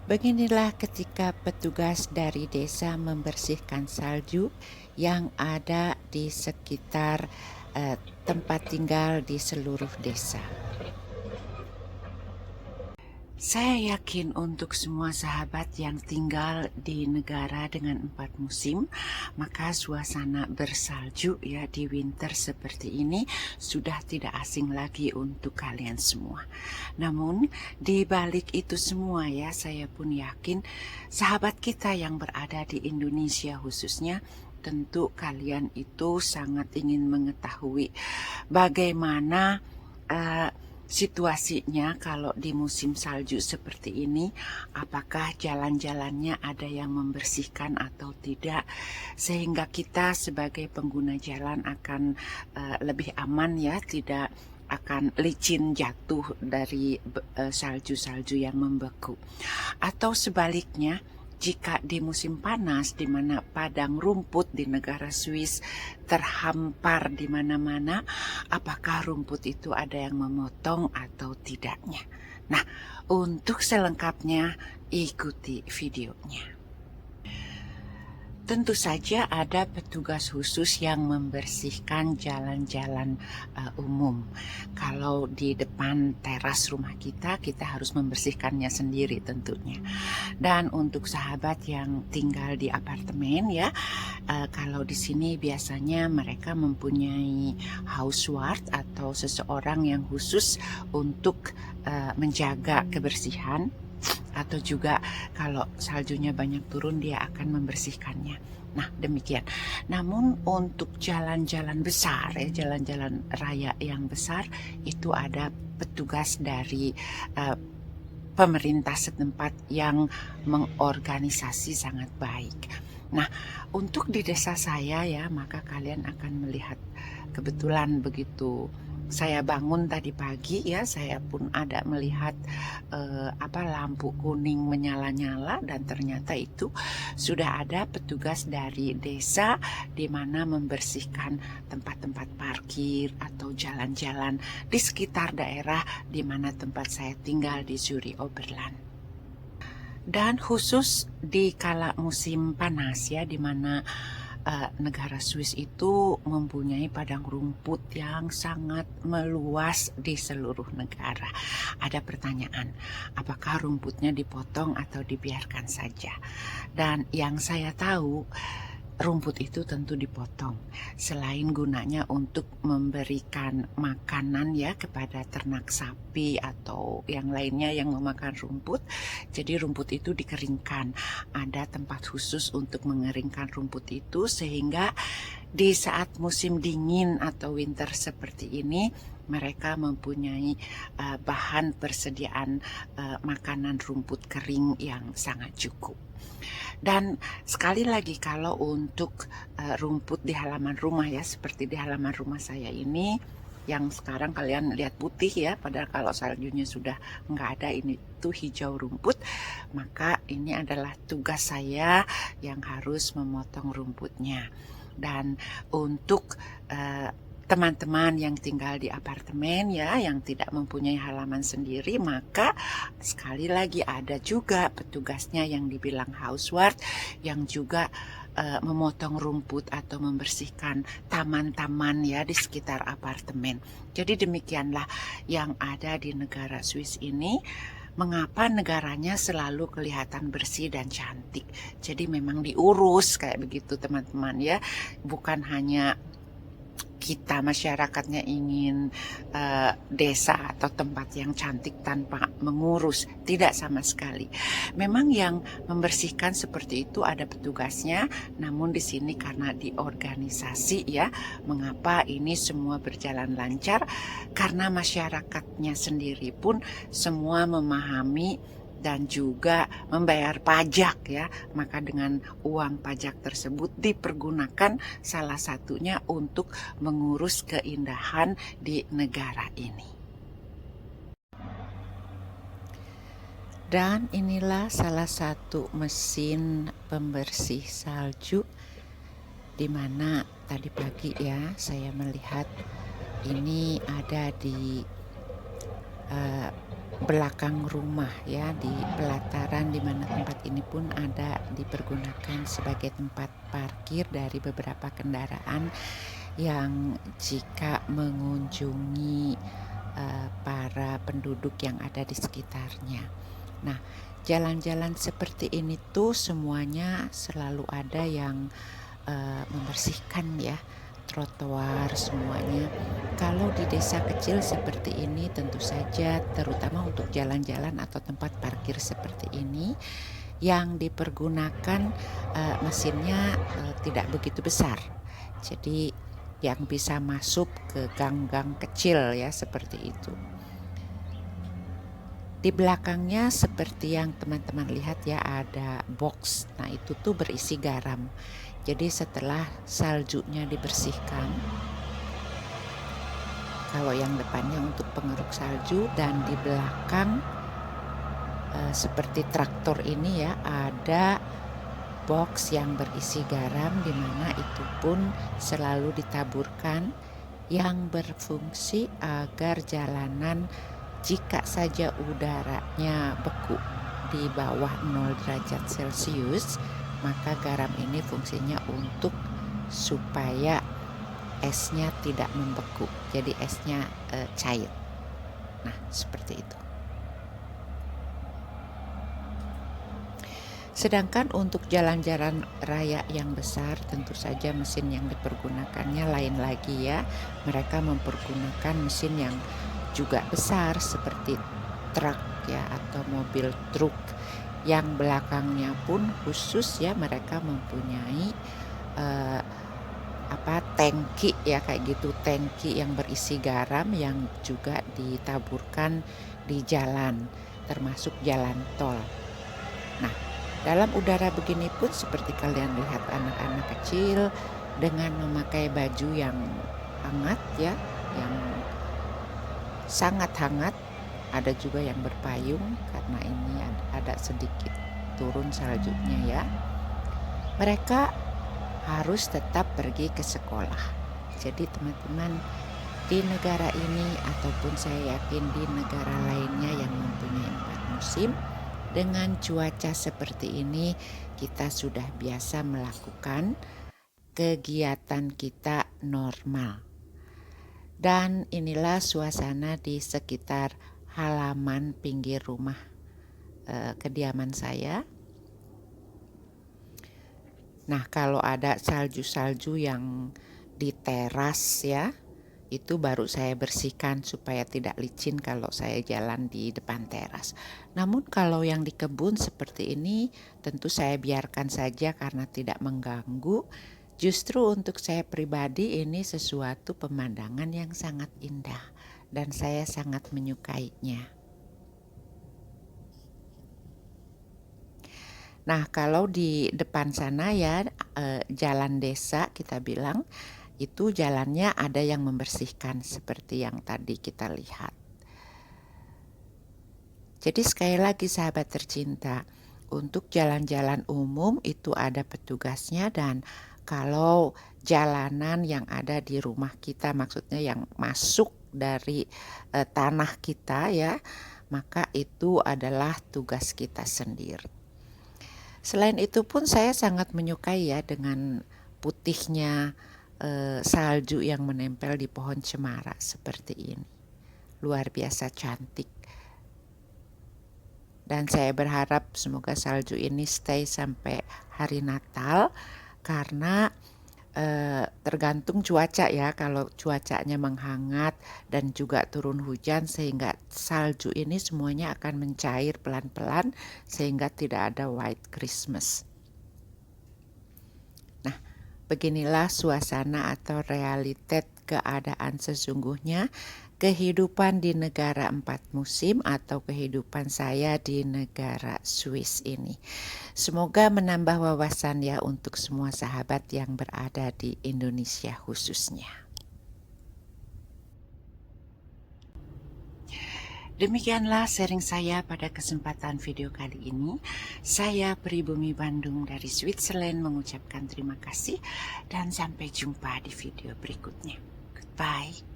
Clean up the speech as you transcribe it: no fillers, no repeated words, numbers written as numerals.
Beginilah ketika petugas dari desa membersihkan salju yang ada di sekitar tempat tinggal di seluruh desa. Saya yakin untuk semua sahabat yang tinggal di negara dengan 4 musim, maka suasana bersalju ya di winter seperti ini sudah tidak asing lagi untuk kalian semua. Namun di balik itu semua ya, saya pun yakin sahabat kita yang berada di Indonesia khususnya, tentu kalian itu sangat ingin mengetahui bagaimana situasinya kalau di musim salju seperti ini, apakah jalan-jalannya ada yang membersihkan atau tidak, sehingga kita sebagai pengguna jalan akan lebih aman ya, tidak akan licin jatuh dari salju-salju yang membeku. Atau sebaliknya, jika di musim panas di mana padang rumput di negara Swiss terhampar di mana-mana, apakah rumput itu ada yang memotong atau tidaknya? Nah, untuk selengkapnya ikuti videonya. Tentu saja ada petugas khusus yang membersihkan jalan-jalan umum. Kalau di depan teras rumah kita harus membersihkannya sendiri tentunya. Dan untuk sahabat yang tinggal di apartemen ya, kalau di sini biasanya mereka mempunyai houseguard atau seseorang yang khusus untuk menjaga kebersihan. Atau juga kalau saljunya banyak turun dia akan membersihkannya. Nah demikian. Namun untuk jalan-jalan besar ya, jalan-jalan raya yang besar itu ada petugas dari pemerintah setempat yang mengorganisasi sangat baik. Nah, untuk di desa saya ya, maka kalian akan melihat kebetulan begitu saya bangun tadi pagi ya, saya pun ada melihat lampu kuning menyala-nyala, dan ternyata itu sudah ada petugas dari desa di mana membersihkan tempat-tempat parkir atau jalan-jalan di sekitar daerah di mana tempat saya tinggal di Zuri Oberland. Dan khusus di kala musim panas ya, di mana negara Swiss itu mempunyai padang rumput yang sangat meluas di seluruh negara. Ada pertanyaan, apakah rumputnya dipotong atau dibiarkan saja? Dan yang saya tahu, rumput itu tentu dipotong. Selain gunanya untuk memberikan makanan ya kepada ternak sapi atau yang lainnya yang memakan rumput, jadi rumput itu dikeringkan. Ada tempat khusus untuk mengeringkan rumput itu, sehingga di saat musim dingin atau winter seperti ini mereka mempunyai bahan persediaan makanan rumput kering yang sangat cukup. Dan sekali lagi, kalau untuk rumput di halaman rumah ya, seperti di halaman rumah saya ini yang sekarang kalian lihat putih ya, padahal kalau saljunya sudah nggak ada, ini tuh hijau rumput, maka ini adalah tugas saya yang harus memotong rumputnya. Dan untuk teman-teman yang tinggal di apartemen ya, yang tidak mempunyai halaman sendiri, maka sekali lagi ada juga petugasnya yang dibilang houseguard yang juga memotong rumput atau membersihkan taman-taman ya di sekitar apartemen. Jadi demikianlah yang ada di negara Swiss ini. Mengapa negaranya selalu kelihatan bersih dan cantik? Jadi memang diurus kayak begitu teman-teman ya, bukan hanya kita masyarakatnya ingin desa atau tempat yang cantik tanpa mengurus, tidak sama sekali. Memang yang membersihkan seperti itu ada petugasnya, namun di sini karena diorganisasi ya, mengapa ini semua berjalan lancar? Karena masyarakatnya sendiri pun semua memahami dan juga membayar pajak ya, maka dengan uang pajak tersebut dipergunakan salah satunya untuk mengurus keindahan di negara ini. Dan inilah salah satu mesin pembersih salju, di mana tadi pagi ya saya melihat ini ada di belakang rumah ya, di pelataran di mana tempat ini pun ada dipergunakan sebagai tempat parkir dari beberapa kendaraan yang jika mengunjungi para penduduk yang ada di sekitarnya. Nah, jalan-jalan seperti ini tuh semuanya selalu ada yang membersihkan ya, trotoar semuanya. Kalau di desa kecil seperti ini tentu saja terutama untuk jalan-jalan atau tempat parkir seperti ini yang dipergunakan mesinnya tidak begitu besar. Jadi yang bisa masuk ke gang-gang kecil ya seperti itu. Di belakangnya seperti yang teman-teman lihat ya, ada box. Nah, itu tuh berisi garam. Jadi setelah saljunya dibersihkan, kalau yang depannya untuk pengeruk salju, dan di belakang seperti traktor ini ya, ada box yang berisi garam, di mana itu pun selalu ditaburkan yang berfungsi agar jalanan jika saja udaranya beku di bawah 0 derajat Celcius, maka garam ini fungsinya untuk supaya esnya tidak membeku, jadi esnya cair. Nah, seperti itu. Sedangkan untuk jalan-jalan raya yang besar, tentu saja mesin yang dipergunakannya lain lagi ya. Mereka mempergunakan mesin yang juga besar seperti truk ya, atau mobil truk yang belakangnya pun khusus ya, mereka mempunyai tangki ya, kayak gitu, tangki yang berisi garam yang juga ditaburkan di jalan, termasuk jalan tol. Nah, dalam udara begini pun seperti kalian lihat anak-anak kecil dengan memakai baju yang hangat ya, yang sangat hangat. Ada juga yang berpayung karena ini ada sedikit turun saljunya ya. Mereka harus tetap pergi ke sekolah. Jadi teman-teman, di negara ini ataupun saya yakin di negara lainnya yang mempunyai 4 musim, dengan cuaca seperti ini kita sudah biasa melakukan kegiatan kita normal. Dan inilah suasana di sekitar halaman pinggir rumah kediaman saya. Nah, kalau ada salju-salju yang di teras ya, itu baru saya bersihkan supaya tidak licin kalau saya jalan di depan teras. Namun kalau yang di kebun seperti ini tentu saya biarkan saja karena tidak mengganggu. Justru untuk saya pribadi ini sesuatu pemandangan yang sangat indah dan saya sangat menyukainya. Nah, kalau di depan sana ya, jalan desa kita bilang, itu jalannya ada yang membersihkan seperti yang tadi kita lihat. Jadi sekali lagi sahabat tercinta, untuk jalan-jalan umum itu ada petugasnya, dan kalau jalanan yang ada di rumah kita, maksudnya yang masuk dari tanah kita ya, maka itu adalah tugas kita sendiri. Selain itu pun saya sangat menyukai ya dengan putihnya salju yang menempel di pohon cemara seperti ini. Luar biasa cantik. Dan saya berharap semoga salju ini stay sampai hari Natal, karena tergantung cuaca ya. Kalau cuacanya menghangat dan juga turun hujan, sehingga salju ini semuanya akan mencair pelan-pelan sehingga tidak ada white Christmas. Nah, beginilah suasana atau realitas keadaan sesungguhnya kehidupan di negara 4 musim atau kehidupan saya di negara Swiss ini. Semoga menambah wawasan ya untuk semua sahabat yang berada di Indonesia khususnya. Demikianlah sharing saya pada kesempatan video kali ini. Saya Pribumi Bandung dari Switzerland mengucapkan terima kasih dan sampai jumpa di video berikutnya. Goodbye.